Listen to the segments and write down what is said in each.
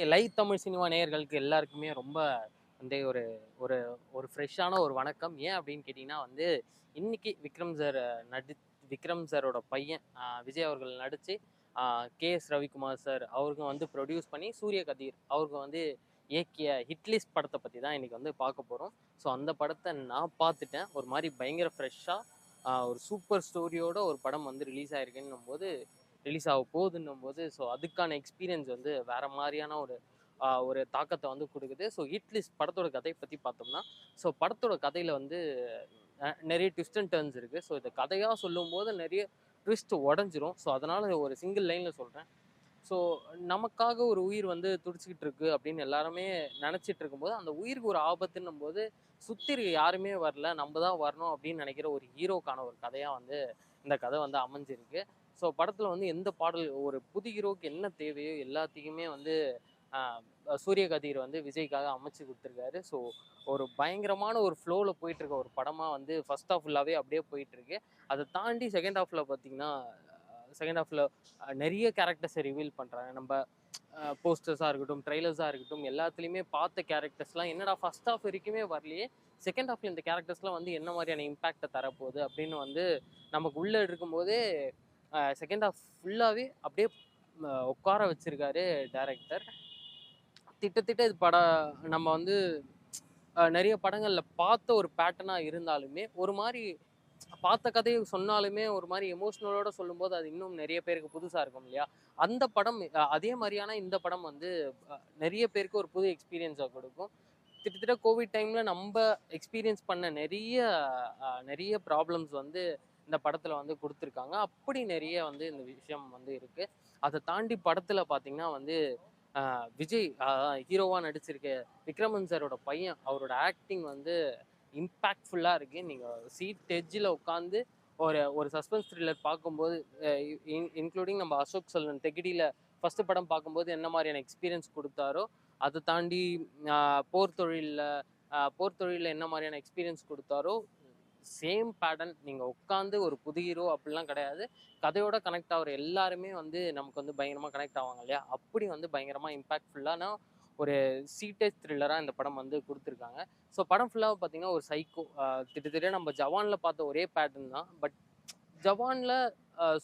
Live Tamil cinema நேயர்களுக்கு எல்லாருக்குமே ரொம்ப வந்து ஒரு ஒரு ஒரு ஃப்ரெஷ்ஷான ஒரு வணக்கம். ஏன் அப்படின்னு கேட்டிங்கன்னா வந்து, இன்னைக்கு விக்ரம் சாரோட பையன் விஜய் அவர்கள் நடிச்சு, கே.எஸ். ரவிக்குமார் சார் அவருங்க வந்து ப்ரொடியூஸ் பண்ணி, சூர்ய கதிர் அவருக்கு வந்து இயக்கிய ஹிட்லிஸ்ட் படத்த பத்தி தான் இன்னைக்கு வந்து பார்க்க போறோம். ஸோ அந்த படத்த நான் பார்த்துட்டேன். ஒரு மாரி பயங்கர ஃப்ரெஷ்ஷா ஒரு சூப்பர் ஸ்டோரியோட ஒரு படம் வந்து ரிலீஸ் ஆக போகுதுன்னும்போது, ஸோ அதுக்கான எக்ஸ்பீரியன்ஸ் வந்து வேற மாரியான ஒரு தாக்கத்த வந்து குடுக்குது. ஸோ ஹிட் லிஸ்ட் படத்தோட கதைய பத்தி பார்த்தோம்னா, ஸோ படத்தோட கதையில வந்து நெறைய ட்விஸ்ட் அண்ட் டர்ன்ஸ் இருக்கு. ஸோ இத கதையா சொல்லும்போது நெறைய ட்விஸ்ட் உடைஞ்சிரும். ஸோ அதனால ஒரு சிங்கிள் லைன்ல சொல்றேன். ஸோ நமக்காக ஒரு உயிர் வந்து துடிச்சுக்கிட்டு இருக்கு அப்படின்னு எல்லாருமே நெனச்சிட்டு இருக்கும்போது, அந்த உயிருக்கு ஒரு ஆபத்துன்னும்போது, சுத்தி இருக்க யாருமே வரல. நம்ம தான் வரணும் அப்படின்னு நெனைக்கிற ஒரு ஹீரோக்கான ஒரு கதையா வந்து இந்த கதை வந்து அமைஞ்சிருக்கு. ஸோ படத்துல வந்து எந்த பாடல் ஒரு புது ஹீரோவுக்கு என்ன தேவையோ எல்லாத்தையுமே வந்து ஆ சூரிய கதிர் வந்து விஜய்க்காக அமைச்சு குடுத்துருக்காரு. ஸோ ஒரு பயங்கரமான ஒரு ஃப்ளோல போயிட்டு இருக்க ஒரு படமா வந்து ஃபர்ஸ்ட் ஹாஃப் ஃபுல்லாவே அப்படியே போயிட்டு இருக்கு. அத தாண்டி செகண்ட் ஹாஃப்ல பார்த்தீங்கன்னா, செகண்ட் ஹாஃப்ல நெறைய கேரக்டர்ஸ ரிவீல் பண்றாங்க. நம்ப போஸ்டர்ஸா இருக்கட்டும், ட்ரெய்லர்ஸா இருக்கட்டும், எல்லாத்துலயுமே பார்த்த கேரக்டர்ஸ்லாம் என்னடா ஃபர்ஸ்ட் ஹாஃப் வரைக்குமே வரலையே! செகண்ட் ஹாஃப்ல இந்த கேரக்டர்ஸ்லாம் வந்து என்ன மாரியான இம்பாக்ட்ட தரப்போகுது அப்படின்னு வந்து நமக்கு உள்ள இருக்கும்போதே செகண்ட் ஹாஃப் ஃபுல்லாவே அப்படியே உட்கார வச்சிருக்காரு டைரக்டர். திட்டத்திட்ட இது நம்ம வந்து நெறைய படங்கள்ல பார்த்த ஒரு பேட்டர்னா இருந்தாலுமே, ஒரு மாரி பார்த்த கதைய சொன்னாலுமே ஒரு மாரி எமோஷனலோட சொல்லும்போது, அது இன்னும் நெறைய பேருக்கு புதுசா இருக்கும் இல்லையா? அந்த படம் அதே மாரியான இந்த படம் வந்து நெறைய பேருக்கு ஒரு புது எக்ஸ்பீரியன்ஸ குடுக்கும். கிட்டத்தட்ட கோவிட் டைம்ல நம்ப எக்ஸ்பீரியன்ஸ் பண்ண நெறைய ப்ராப்ளம்ஸ் வந்து இந்த படத்துல வந்து குடுத்துருக்காங்க. அப்படி நெறைய வந்து இந்த விஷயம் வந்து இருக்கு. அத தாண்டி படத்துல பார்த்தீங்கன்னா வந்து, விஜய் ஹீரோவா நடிச்சிருக்க விக்ரமன் சாரோட பையன், அவரோட ஆக்டிங் வந்து இம்பாக்ட்ஃபுல்லா இருக்கு. நீங்க சீட் எட்ஜ்ல உட்காந்து ஒரு ஒரு சஸ்பென்ஸ் த்ரில்லர் பார்க்கும்போது, அ இன்க்ளூடிங் நம்ம அசோக் செல்வன் தெகிடில ஃபர்ஸ்ட் படம் பார்க்கும்போது என்ன மாரியான எக்ஸ்பீரியன்ஸ் குடுத்தாரோ, அத தாண்டி அ போர் தொழில்ல என்ன மாரியான எக்ஸ்பீரியன்ஸ் குடுத்தாரோ, சேம் பேட்டர்ன் நீங்க உட்காந்து ஒரு புது ஹீரோ அப்படிலாம் கிடையாது. கதையோட கனெக்ட் ஆகுற எல்லாருமே வந்து நமக்கு வந்து பயங்கரமா கனெக்ட் ஆவாங்க இல்லையா? அப்படி வந்து பயங்கரமா இம்பாக்ட்ஃபுல்லான ஒரு சீட்டேஜ் த்ரில்லரா இந்த படம் வந்து குடுத்துருக்காங்க. ஸோ படம் ஃபுல்லா பார்த்தீங்கன்னா, ஒரு சைக்கோ கிட்டத்தட்ட நம்ம ஜவான்ல பார்த்த ஒரே பேட்டர்ன் தான். பட் ஜவான்ல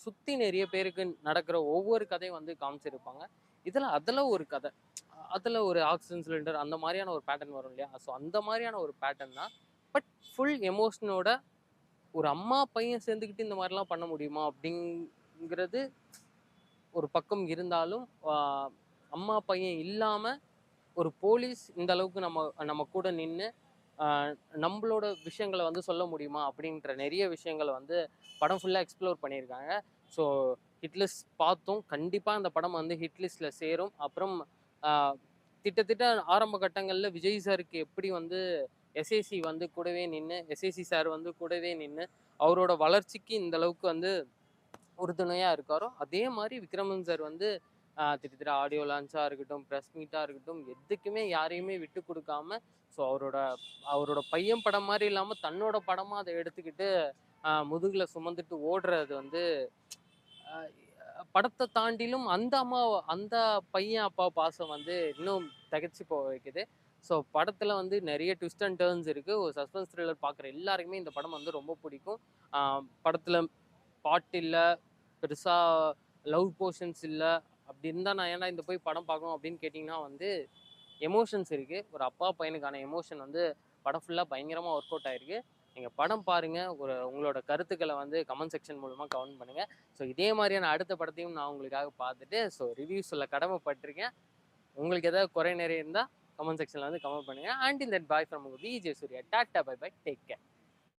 சுத்தி நெறைய பேருக்கு நடக்கிற ஒவ்வொரு கதையும் வந்து காமிச்சிருப்பாங்க. அதுல ஒரு கதை. அதுல ஒரு ஆக்ஸிஜன் சிலிண்டர் அந்த மாரியான ஒரு பேட்டர்ன் வரும் இல்லையா? ஸோ அந்த மாரியான ஒரு பேட்டர்ன் தான். பட் ஃபுல் எமோஷனோட ஒரு அம்மா, பையன் சேர்ந்துக்கிட்டு இந்த மாரிலாம் பண்ண முடியுமா? அப்படிங்கிறது ஒரு பக்கம் இருந்தாலும், அம்மா, பையன் இல்லாம ஒரு போலீஸ் இந்த அளவுக்கு நம்ம நம்ம கூட நின்னு, அ நம்பளோட விஷயங்கள வந்து சொல்ல முடியுமா? அப்படின்ற நெறைய விஷயங்கள வந்து படம் ஃபுல்லா எக்ஸ்ப்ளோர் பண்ணியிருக்காங்க. ஸோ ஹிட் லிஸ்ட் பார்த்தோம். கண்டிப்பா அந்த படம் வந்து ஹிட் லிஸ்ட்ல சேரும். அப்புறம் அ திட்டத்திட்ட ஆரம்ப கட்டங்கள்ல விஜய் சாருக்கு எப்படி வந்து எஸ்ஏசி சார் வந்து கூடவே நின்னு, அவரோட வளர்ச்சிக்கு இந்த அளவுக்கு வந்து உறுதுணையா இருக்காரோ, அதே மாரி விக்ரமன் சார் வந்து திட்டத்தட்ட ஆடியோ லான்ச்சா இருக்கட்டும், பிரஸ் மீட்டா இருக்கட்டும், எதுக்குமே யாரையுமே விட்டு குடுக்காம, ஸோ அவரோட பையன் படம் மாரி இல்லாம, தன்னோட படமா அத எடுத்துக்கிட்டு, முதுகுல சுமந்துட்டு ஓடுறது வந்து, அ படத்த தாண்டிலும் அந்த பையன், அப்பா பாசம் வந்து இன்னும் திகச்சு போக வைக்குது. ஸோ படத்துல வந்து நெறைய ட்விஸ்ட் அண்ட் டர்ன்ஸ் இருக்கு. ஒரு சஸ்பென்ஸ் த்ரில்லர் பார்க்குற எல்லாருக்குமே இந்த படம் வந்து ரொம்ப பிடிக்கும். அ படத்துல பாட்டு இல்ல, பெருசா லவ் போர்ஷன்ஸ் இல்ல. அப்படி இருந்தா நான் ஏன்டா இந்த போய் படம் பார்க்கணும் அப்படின்னு கேட்டீங்கன்னா வந்து, எமோஷன்ஸ் இருக்கு. ஒரு அப்பா, பையனுக்கான எமோஷன் வந்து படம் ஃபுல்லா பயங்கரமா ஒர்க் அவுட் ஆயிருக்கு. நீங்க படம் பாருங்க. உங்களோட கருத்துக்கள வந்து கமெண்ட் செக்ஷன் மூலமா கமெண்ட் பண்ணுங்க. ஸோ இதே மாரியான அடுத்த படத்தையும் நான் உங்களுக்காக பார்த்துட்டு, ஸோ ரிவ்யூ சொல்ல கடமைப்பட்டுருக்கேன். உங்களுக்கு ஏதாவது குறை, நிறை இருந்தா கமெண்ட் செக்ஷன்ல வந்து கமெண்ட் பண்ணுங்க. அன்டில் தென் பாய் ஃப்ரம் உங்க VJ Surya. Tata bye bye. Take care.